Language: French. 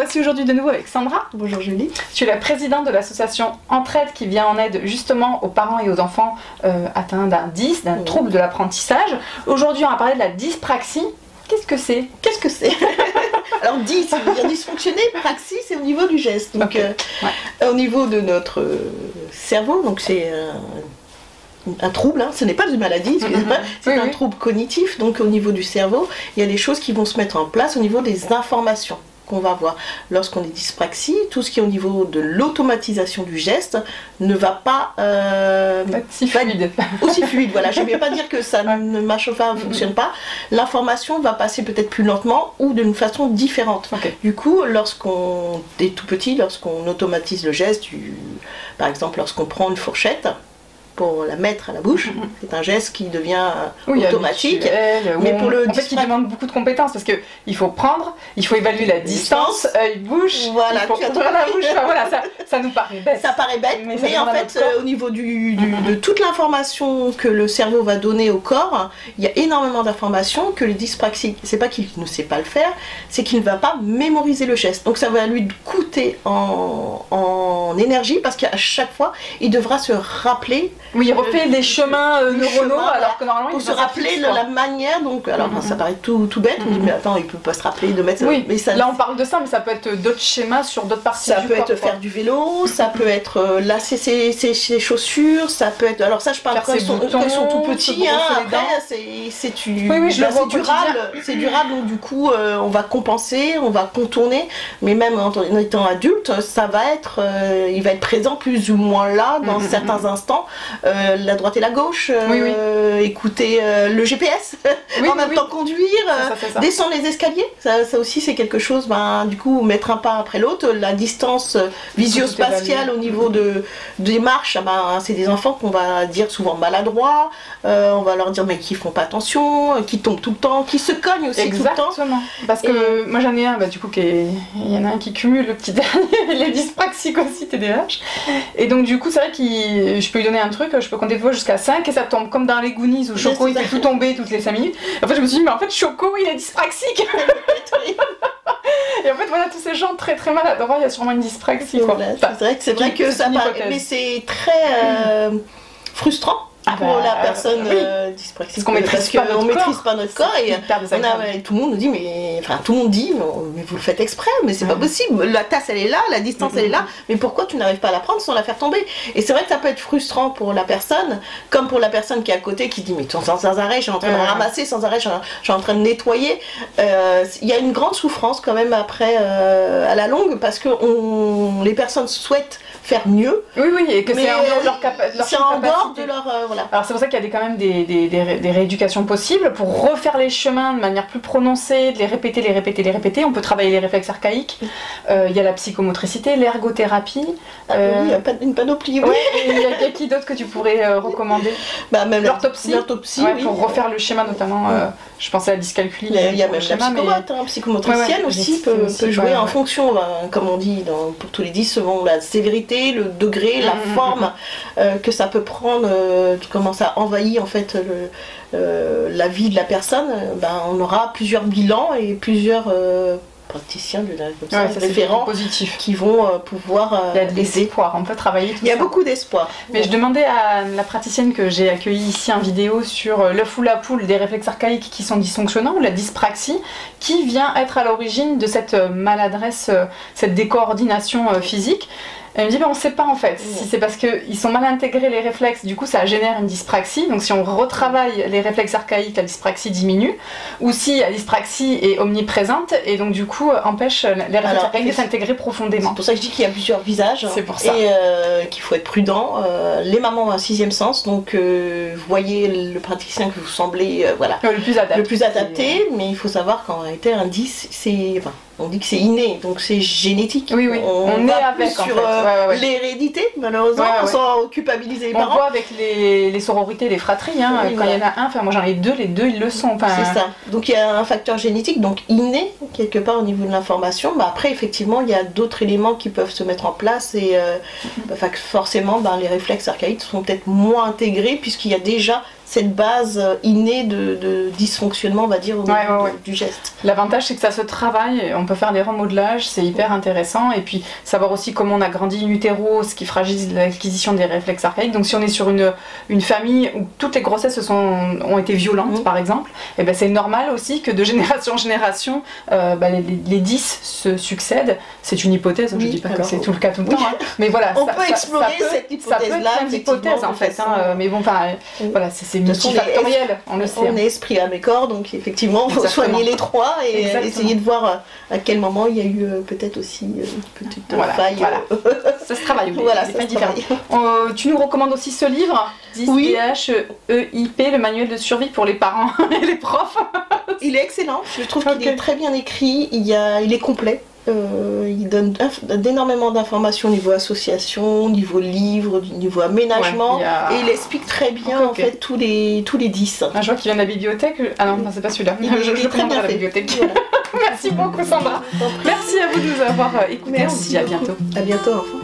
voici aujourd'hui de nouveau avec Sandra. Bonjour Julie. Tu es la présidente de l'association Entraide qui vient en aide justement aux parents et aux enfants atteints d'un DIS, d'un trouble de l'apprentissage. Aujourd'hui, on va parler de la dyspraxie. Qu'est-ce que c'est? Qu'est-ce que c'est? Alors dys, ça veut dire dysfonctionner, praxie, c'est au niveau du geste. Donc au niveau de notre cerveau, donc c'est un trouble, hein. Ce n'est pas une maladie, excusez-moi, c'est un trouble cognitif. Donc au niveau du cerveau, il y a des choses qui vont se mettre en place au niveau des informations qu'on va voir. Lorsqu'on est dyspraxie, tout ce qui est au niveau de l'automatisation du geste ne va pas si fluide. Aussi fluide, voilà. Je ne vais pas dire que ça ne marche pas, ne fonctionne pas. L'information va passer peut-être plus lentement ou d'une façon différente. Du coup, lorsqu'on est tout petit, lorsqu'on automatise le geste, par exemple lorsqu'on prend une fourchette pour la mettre à la bouche, c'est un geste qui devient automatique. Mais pour le qui demande beaucoup de compétences parce que il faut prendre, il faut évaluer la distance, œil-bouche. Voilà, tu as la bouche. Enfin, voilà, ça nous paraît bête. Ça paraît bête, mais en fait, au niveau de toute l'information que le cerveau va donner au corps, il y a énormément d'informations que les dyspraxiques, c'est pas qu'il ne sait pas le faire, c'est qu'il ne va pas mémoriser le geste. Donc ça va lui coûter en énergie parce qu'à chaque fois, il devra se rappeler. Oui, il refait les chemins neuronaux alors que normalement pour se rappeler la manière. Donc, alors ça paraît tout bête. On dit mais attends, il peut pas se rappeler de mettre ça. Oui, mais ça, là on parle de ça, mais ça peut être d'autres schémas sur d'autres parties. Ça peut être faire du vélo, ça peut être lasser ses chaussures, ça peut être. Alors ça, je parle quand ils sont tout petits. Après, c'est durable. C'est durable, donc du coup, on va compenser, on va contourner. Mais même en étant adulte, ça va être, il va être présent plus ou moins là dans certains instants. La droite et la gauche, écouter le GPS, en même temps conduire, descendre les escaliers, ça aussi c'est quelque chose, du coup mettre un pas après l'autre, la distance visio-spatiale au niveau des marches, c'est des enfants qu'on va dire souvent maladroits, on va leur dire mais qui font pas attention, qui tombent tout le temps, qui se cognent aussi tout le temps. Parce que moi j'en ai un, du coup il y en a un qui cumule le petit dernier, les dyspraxiques aussi, TDAH, et donc du coup c'est vrai que je peux lui donner un truc, je peux compter des fois jusqu'à 5 et ça tombe comme dans les Goonies où Choco il fait tout tomber toutes les 5 minutes. En fait je me suis dit mais en fait Choco il est dyspraxique. Et en fait voilà, tous ces gens très très maladroits, il y a sûrement une dyspraxie quoi. C'est vrai que ça paraît, mais c'est très frustrant pour la personne dyspraxique, parce qu'on maîtrise pas notre corps et tout le monde nous dit tout le monde dit mais vous le faites exprès, mais c'est pas possible, la tasse elle est là, la distance elle est là, mais pourquoi tu n'arrives pas à la prendre sans la faire tomber? Et c'est vrai que ça peut être frustrant pour la personne, comme pour la personne qui est à côté qui dit mais sans arrêt je suis en train de ramasser, sans arrêt je suis en train de nettoyer. Il y a une grande souffrance quand même après à la longue, parce que les personnes souhaitent faire mieux, et que c'est en dehors de leur capacité. C'est en dehors de leur voilà. Alors c'est pour ça qu'il y a quand même des rééducations possibles pour refaire les chemins de manière plus prononcée, de les répéter. On peut travailler les réflexes archaïques. Il y a la psychomotricité, l'ergothérapie. Il y a une panoplie. Il y a qui d'autre que tu pourrais recommander? Même l'orthopsie, pour refaire le schéma notamment. Je pensais à la dyscalculie. Il y a même la psychomotricienne aussi peut jouer en fonction, comme on dit pour tous les 10, selon la sévérité, le degré, la forme que ça peut prendre, comment ça envahit en fait la vie de la personne. On aura plusieurs bilans et plusieurs praticiens référents qui vont pouvoir il y a de l'espoir, on peut travailler tout ça. Il y a beaucoup d'espoir. Mais je demandais à la praticienne que j'ai accueillie ici en vidéo sur l'œuf ou la poule des réflexes archaïques qui sont dysfonctionnants, ou la dyspraxie, qui vient être à l'origine de cette maladresse, cette décoordination physique. Elle me dit on ne sait pas en fait si c'est parce qu'ils sont mal intégrés les réflexes, du coup ça génère une dyspraxie, donc si on retravaille les réflexes archaïques, la dyspraxie diminue, ou si la dyspraxie est omniprésente et donc du coup empêche les réflexes archaïques de s'intégrer profondément. C'est pour ça que je dis qu'il y a plusieurs visages, c'est pour ça. Et qu'il faut être prudent. Les mamans ont un 6e sens, donc voyez le praticien que vous semblez le plus adapté, mais il faut savoir qu'en réalité un 10 c'est... on dit que c'est inné, donc c'est génétique. On est avec sur l'hérédité, malheureusement, sans culpabiliser les parents. On voit avec les sororités, les fratries, quand il y en a un, moi j'en ai deux, les deux ils le sont. C'est ça. Donc il y a un facteur génétique, donc inné, quelque part au niveau de l'information. Après, effectivement, il y a d'autres éléments qui peuvent se mettre en place et forcément, les réflexes archaïques sont peut-être moins intégrés puisqu'il y a déjà cette base innée de dysfonctionnement, on va dire, au niveau du geste. L'avantage, c'est que ça se travaille, on peut faire des remodelages, c'est hyper intéressant, et puis savoir aussi comment on a grandi in utero, ce qui fragilise l'acquisition des réflexes archaïques. Donc si on est sur une famille où toutes les grossesses ont été violentes, par exemple, et ben c'est normal aussi que de génération en génération, les 10 se succèdent. C'est une hypothèse, je dis pas que c'est tout le cas tout le temps, hein. Mais voilà, on peut explorer cette hypothèse-là. Ça peut être une hypothèse en fait, hein, mais bon, voilà, c'est multifactoriel, on le sait. On est esprit, âme et corps, donc effectivement, il faut soigner les trois et essayer de voir à quel moment il y a eu peut-être aussi une petite faille. Voilà. Ça se travaille, c'est pas différent. Tu nous recommandes aussi ce livre, 10 DHEIP, le manuel de survie pour les parents et les profs. Il est excellent, je trouve qu'il est très bien écrit, il est complet. Il donne énormément d'informations au niveau association, au niveau livre, au niveau aménagement, et il explique très bien en fait tous les 10. Je vois qu'il vient de la bibliothèque. Ah non, c'est pas celui-là. Je très bien à la bibliothèque. Voilà. Merci beaucoup Sandra. Merci à vous de nous avoir écoutés. On se dit à bientôt. À bientôt, au revoir.